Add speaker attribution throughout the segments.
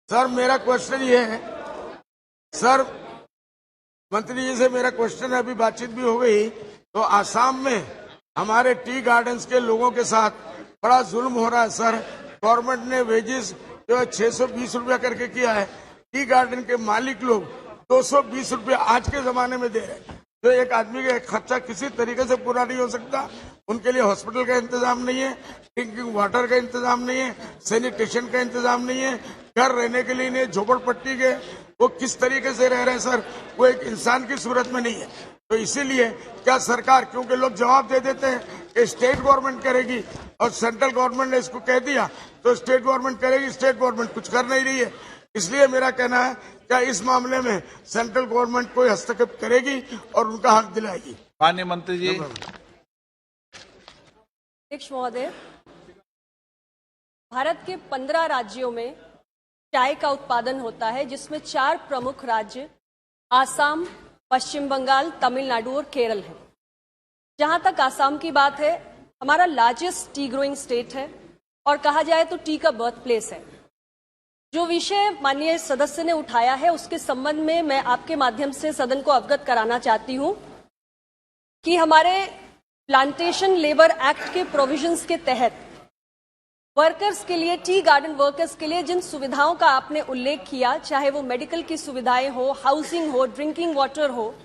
Speaker 1: Sir मेरा question ये है, सर मंत्री जी से मेरा क्वेश्चन है, अभी बातचीत भी हो गई, तो आसाम में हमारे टी गार्डन्स के लोगों के साथ बड़ा जुल्म हो रहा है सर। गवर्नमेंट ने वेजेस जो है 620 रुपया करके किया है, टी गार्डन के मालिक लोग 220 रुपया आज के जमाने में दे रहे हैं। तो एक आदमी का खर्चा किसी तरीके से पूरा नहीं हो सकता, उनके लिए हॉस्पिटल का इंतजाम नहीं है, ड्रिंकिंग वाटर का इंतजाम नहीं है, सैनिटेशन का इंतजाम नहीं है, घर रहने के लिए नहीं, झोपड़पट्टी के वो किस तरीके से रह रहे हैं सर, वो एक इंसान की सूरत में नहीं है। तो इसीलिए क्या सरकार, क्योंकि लोग जवाब दे देते हैं कि स्टेट गवर्नमेंट करेगी और सेंट्रल गवर्नमेंट ने इसको कह दिया तो स्टेट गवर्नमेंट करेगी, स्टेट गवर्नमेंट कुछ कर नहीं रही है। इसलिए मेरा कहना है क्या इस मामले में सेंट्रल गवर्नमेंट कोई हस्तक्षेप करेगी और उनका हक दिलाएगी।
Speaker 2: माननीय मंत्री जी।
Speaker 3: अध्यक्ष महोदय, भारत के 15 राज्यों में चाय का उत्पादन होता है, जिसमें 4 प्रमुख राज्य आसाम, पश्चिम बंगाल, तमिलनाडु और केरल है। जहां तक आसाम की बात है, हमारा लार्जेस्ट टी ग्रोइंग स्टेट है और कहा जाए तो टी का बर्थ प्लेस है। जो विषय माननीय सदस्य ने उठाया है उसके संबंध में मैं आपके माध्यम से सदन को अवगत कराना चाहती हूं कि हमारे प्लांटेशन लेबर एक्ट के प्रोविजंस के तहत वर्कर्स के लिए, टी गार्डन वर्कर्स के लिए जिन सुविधाओं का आपने उल्लेख किया, चाहे वो मेडिकल की सुविधाएं हो, हाउसिंग हो, ड्रिंकिंग वाटर हो,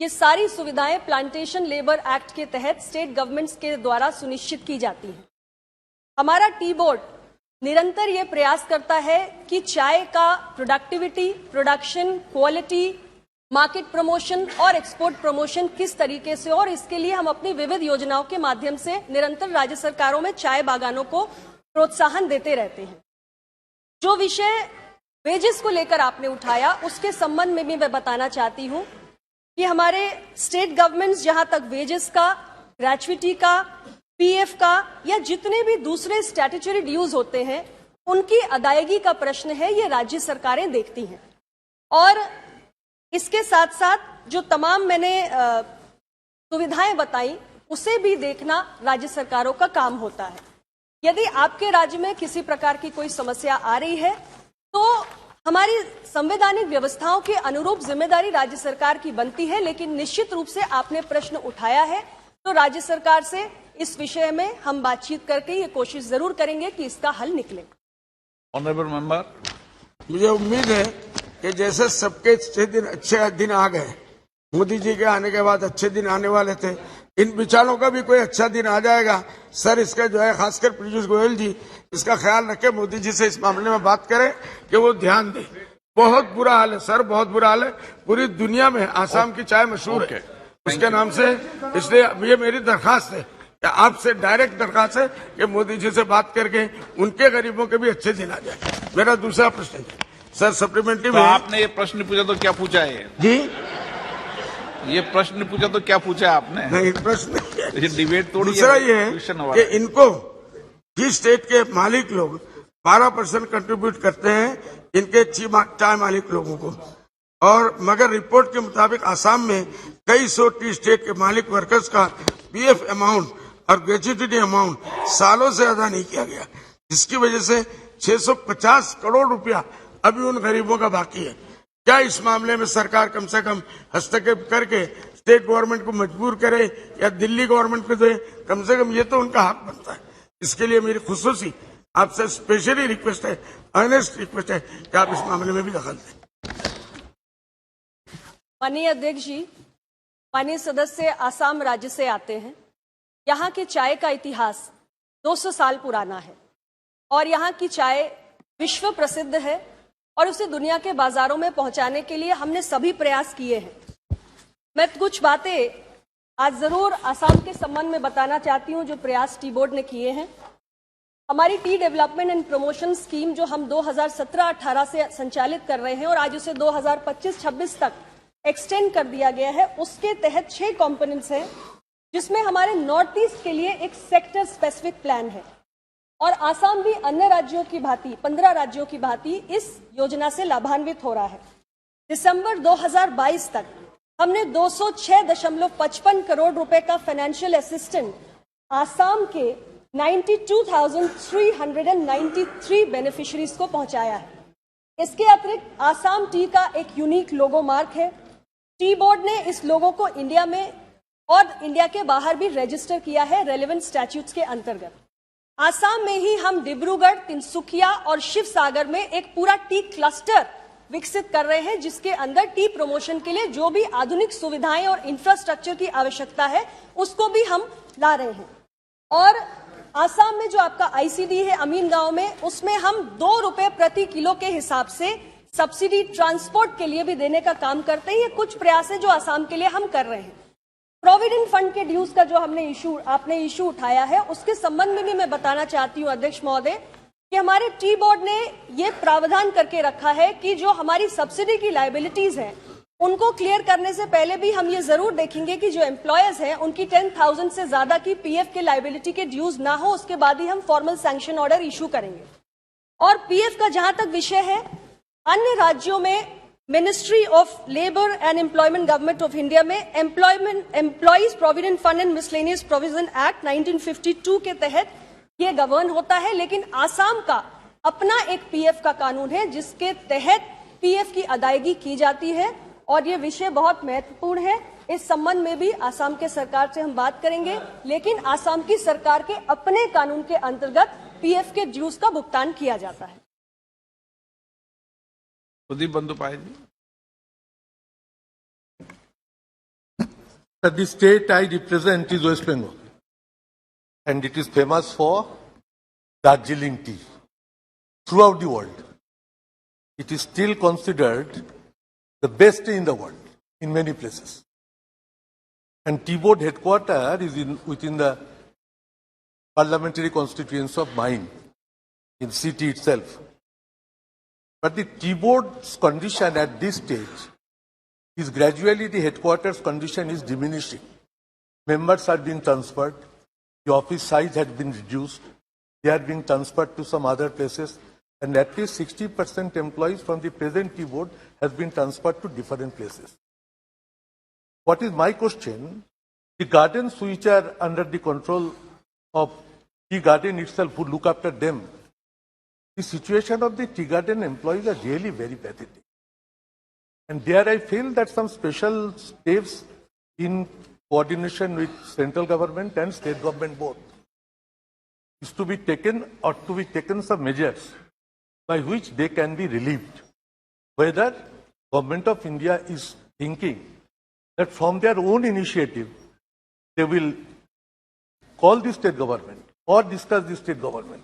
Speaker 3: ये सारी सुविधाएं प्लांटेशन लेबर एक्ट के तहत स्टेट गवर्नमेंट्स के द्वारा सुनिश्चित की जाती हैं। हमारा टी बोर्ड निरंतर ये प्रयास करता है कि चाय का productivity, production, quality, market promotion और एक्सपोर्ट प्रमोशन किस तरीके से, और इसके लिए हम अपनी विविध योजनाओं के माध्यम से निरंतर राज्य सरकारों में चाय बागानों को प्रोत्साहन देते रहते हैं। जो विषय वेजेस को लेकर आपने उठाया उसके संबंध में भी मैं बताना चाहती हूं कि हमारे स्टेट गवर्नमेंट्स जहां तक वेजेस का, ग्रेच्युटी का, पीएफ का या जितने भी दूसरे स्टैट्यूटरी ड्यूज होते हैं उनकी अदायगी का प्रश्न है, ये राज्य सरकारें देखती हैं। और इसके साथ साथ जो तमाम मैंने सुविधाएं बताई उसे भी देखना राज्य सरकारों का काम होता है। यदि आपके राज्य में किसी प्रकार की कोई समस्या आ रही है तो हमारी संवैधानिक व्यवस्थाओं के अनुरूप जिम्मेदारी राज्य सरकार की बनती है, लेकिन निश्चित रूप से आपने प्रश्न उठाया है तो राज्य सरकार से इस विषय में हम बातचीत करके ये कोशिश जरूर करेंगे कि इसका हल निकले।
Speaker 2: ऑनरेबल मेंबर,
Speaker 1: मुझे उम्मीद है कि जैसे सबके अच्छे दिन आ गए, मोदी जी के आने के बाद अच्छे दिन आने वाले थे, इन विचारों का भी कोई अच्छा दिन आ जाएगा। सर इसका जो है खासकर पीयूष गोयल जी इसका ख्याल रखें, मोदी जी से इस मामले में बात करें कि वो ध्यान दें। बहुत बुरा हाल है सर, बहुत बुरा हाल है। पूरी दुनिया में आसाम की चाय मशहूर है उसके नाम से। इसलिए ये मेरी दरखास्त है, आपसे डायरेक्ट दरखास्त है कि मोदी जी से बात करके उनके गरीबों के भी अच्छे दिन आ जाए। मेरा दूसरा प्रश्न है सर, सप्लीमेंट्री में
Speaker 2: आपने ये प्रश्न पूछा तो क्या पूछा है
Speaker 1: जी?
Speaker 2: ये प्रश्न पूछा तो क्या पूछा आपने?
Speaker 1: नहीं, प्रश्न
Speaker 2: ये डिबेट थोड़ी
Speaker 1: दूसरा ये है कि इनको जिस स्टेट के मालिक लोग 12% कंट्रीब्यूट करते हैं इनके चाय मालिक लोगों को, और मगर रिपोर्ट के मुताबिक आसाम में कई सौ टी स्टेट के मालिक वर्कर्स का पीएफ अमाउंट और ग्रेच्युटी अमाउंट सालों से अदा नहीं किया गया, जिसकी वजह से 650 करोड़ रुपया अभी उन गरीबों का बाकी है। क्या इस मामले में सरकार कम से कम हस्तक्षेप करके स्टेट गवर्नमेंट को मजबूर करे या दिल्ली गवर्नमेंट को दे? कम से कम ये तो उनका हक बनता है। इसके लिए मेरी खुसूसी आपसे स्पेशली रिक्वेस्ट है, अर्नेस्ट रिक्वेस्ट है कि आप इस मामले में भी दखल दें।
Speaker 3: माननीय अध्यक्ष जी, माननीय सदस्य आसाम राज्य से आते हैं। यहाँ के चाय का इतिहास 200 साल पुराना है और यहाँ की चाय विश्व प्रसिद्ध है और उसे दुनिया के बाजारों में पहुंचाने के लिए हमने सभी प्रयास किए हैं। मैं कुछ बातें आज जरूर आसाम के संबंध में बताना चाहती हूं जो प्रयास टी बोर्ड ने किए हैं। हमारी T development and promotion scheme जो हम 2017-18 से संचालित कर रहे हैं और आज उसे 2025-26 तक एक्सटेंड कर दिया गया है, उसके तहत 6 कंपोनेंट्स हैं जिसमें हमारे नॉर्थ ईस्ट के लिए एक सेक्टर स्पेसिफिक प्लान है और आसाम भी अन्य राज्यों की भांति 15 राज्यों की भांति इस योजना से लाभान्वित हो रहा है। दिसंबर 2022 तक हमने 206.55 करोड़ रुपए का फाइनेंशियल असिस्टेंस आसाम के 92,393 बेनिफिशियरीज को पहुंचाया है। इसके अतिरिक्त आसाम टी का एक यूनिक लोगो मार्क है। टी बोर्ड ने इस लोगो को इंडिया में और इंडिया के बाहर भी रजिस्टर किया है रेलेवेंट स्टैट्यूट्स के अंतर्गत। आसाम में ही हम डिब्रूगढ़, तिनसुकिया और शिवसागर में एक पूरा टी क्लस्टर विकसित कर रहे हैं, जिसके अंदर टी प्रमोशन के लिए जो भी आधुनिक सुविधाएं और इंफ्रास्ट्रक्चर की आवश्यकता है उसको भी हम ला रहे हैं। और आसाम में जो आपका आईसीडी है अमीन गांव में, उसमें हम 2 रुपए प्रति किलो के हिसाब से सब्सिडी ट्रांसपोर्ट के लिए भी देने का काम करते हैं। ये कुछ प्रयास है जो आसाम के लिए हम कर रहे हैं। प्रोविडेंट फंड के ड्यूज का जो आपने इशू उठाया है, उसके संबंध में भी मैं बताना चाहती हूँ अध्यक्ष महोदय कि हमारे टी बोर्ड ने ये प्रावधान करके रखा है कि जो हमारी सब्सिडी की लायबिलिटीज हैं उनको क्लियर करने से पहले भी हम ये जरूर देखेंगे कि जो एम्प्लॉयर्स हैं उनकी 10,000 से ज्यादा की पीएफ के लायबिलिटी के ड्यूज ना हो, उसके बाद ही हम फॉर्मल सैंक्शन ऑर्डर इशू करेंगे। और पीएफ का जहां तक विषय है, अन्य राज्यों में ministry of labour and employment government of India में employees provident fund and miscellaneous provision act 1952 के तहत ये गवर्न होता है, लेकिन आसाम का अपना एक पीएफ का कानून है जिसके तहत पीएफ की अदायगी की जाती है और ये विषय बहुत महत्वपूर्ण है। इस संबंध में भी आसाम के सरकार से हम बात करेंगे, लेकिन आसाम की सरकार के अपने कानून के अंतर्गत पीएफ के ड्यूज का भुगतान किया जाता है।
Speaker 2: प्रदीप बंदोपाध्याय जी।
Speaker 4: The state I represent is West Bengal, and it is famous for Darjeeling tea. Throughout the world, it is still considered the best in the world in many places. And Tea Board headquarters is within the parliamentary constituency of mine, in city itself. But the Tea Board's condition at this stage is gradually the headquarters condition is diminishing. Members are being transferred, the office size has been reduced, they are being transferred to some other places, and at least 60% employees from the present Tea Board has been transferred to different places. What is my question? The gardens which are under the control of tea garden itself, who look after them, the situation of the tea garden employees are really very pathetic. And there I feel that some special steps in coordination with central government and state government both is to be taken, or to be taken some measures by which they can be relieved. Whether Government of India is thinking that from their own initiative they will call the state government or discuss the state government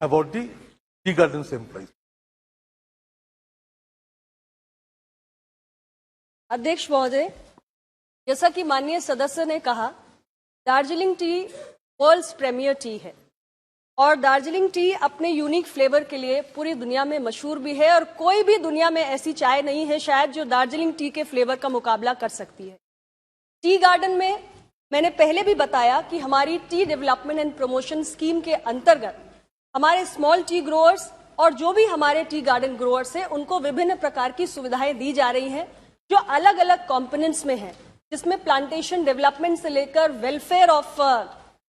Speaker 4: about the tea gardens employees.
Speaker 3: अध्यक्ष महोदय, जैसा कि माननीय सदस्य ने कहा, Darjeeling tea world's premier tea है और दार्जिलिंग टी अपने यूनिक फ्लेवर के लिए पूरी दुनिया में मशहूर भी है और कोई भी दुनिया में ऐसी चाय नहीं है शायद जो दार्जिलिंग टी के फ्लेवर का मुकाबला कर सकती है। टी गार्डन में मैंने पहले भी बताया कि हमारी T development and promotion scheme के अंतर्गत हमारे स्मॉल टी ग्रोअर्स और जो भी हमारे टी गार्डन ग्रोअर्स हैं उनको विभिन्न प्रकार की सुविधाएं दी जा रही हैं जो अलग अलग कॉम्पोनेंट्स में है, जिसमें प्लांटेशन डेवलपमेंट से लेकर welfare of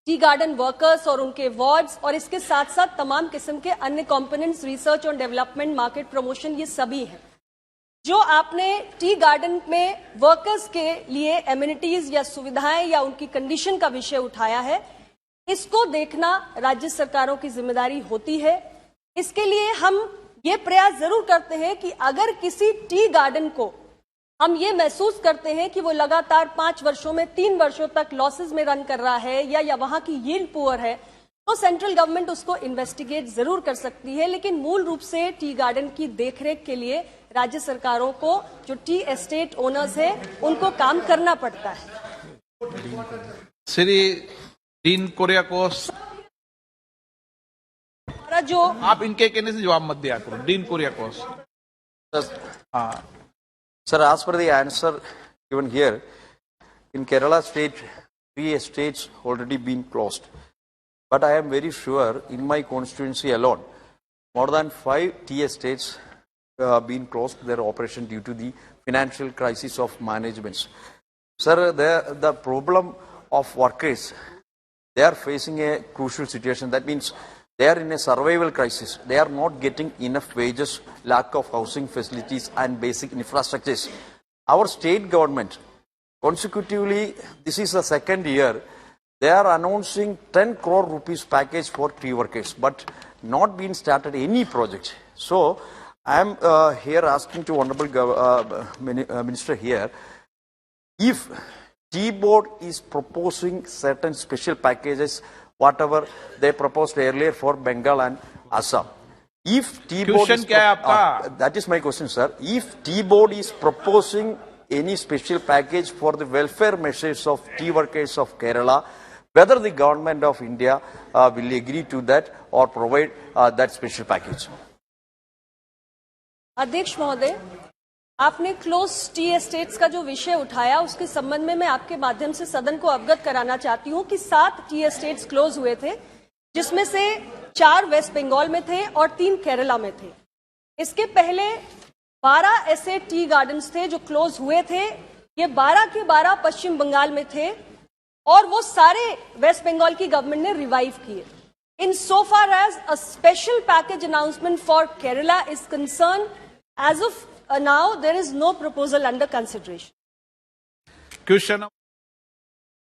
Speaker 3: tea garden workers और उनके वार्ड्स और इसके साथ साथ तमाम किस्म के अन्य कॉम्पोनेंट्स, रिसर्च और डेवलपमेंट, मार्केट प्रमोशन, ये सभी हैं। जो आपने टी गार्डन में वर्कर्स के लिए एमिनिटीज या सुविधाएं या उनकी कंडीशन का विषय उठाया है, इसको देखना राज्य सरकारों की जिम्मेदारी होती है। इसके लिए हम ये प्रयास जरूर करते हैं कि अगर किसी टी गार्डन को हम ये महसूस करते हैं कि वो लगातार 5 वर्षों में 3 वर्षों तक लॉसेस में रन कर रहा है या वहां की यील्ड पुअर है, तो सेंट्रल गवर्नमेंट उसको इन्वेस्टिगेट जरूर कर सकती है। लेकिन मूल रूप से टी गार्डन की देखरेख के लिए राज्य सरकारों को, जो टी एस्टेट ओनर्स है, उनको काम करना पड़ता है।
Speaker 2: श्री डीन कुरियाकोस,
Speaker 3: जो
Speaker 2: आप इनके कहने से जवाब मत दिया करो। डीन कुरियाकोस। हाँ
Speaker 5: Sir, as per the answer given here, in Kerala state, 3 estates already been closed. But I am very sure in my constituency alone, more than 5 tea estates been closed their operation due to the financial crisis of managements. Sir, the problem of workers, they are facing a crucial situation. That means They are in a survival crisis. They are not getting enough wages, lack of housing facilities and basic infrastructures. Our state government, consecutively, this is the second year, they are announcing 10 crore rupees package for tea workers, but not been started any project. So, I am here asking to Honorable Minister here, if Tea Board is proposing certain special packages, whatever they proposed earlier for Bengal and Assam. If Tea Board
Speaker 2: Question क्या है आपका?
Speaker 5: that is my question, sir. If Tea Board is proposing any special package for the welfare measures of tea workers of Kerala, whether the government of India will agree to that or provide that special package.
Speaker 3: अध्यक्ष महोदय, आपने close T estates का जो विषय उठाया उसके संबंध में मैं आपके माध्यम से सदन को अवगत कराना चाहती हूं कि 7 टी एस्टेट्स क्लोज हुए थे, जिसमें से 4 वेस्ट बंगाल में थे और 3 केरला में थे। इसके पहले 12 ऐसे टी गार्डन्स थे जो क्लोज हुए थे। ये 12 के 12 पश्चिम बंगाल में थे और वो सारे वेस्ट बंगाल की गवर्नमेंट ने रिवाइव किए। In so far as a special package announcement for Kerala is concern, as of now there is no proposal under consideration.
Speaker 2: Question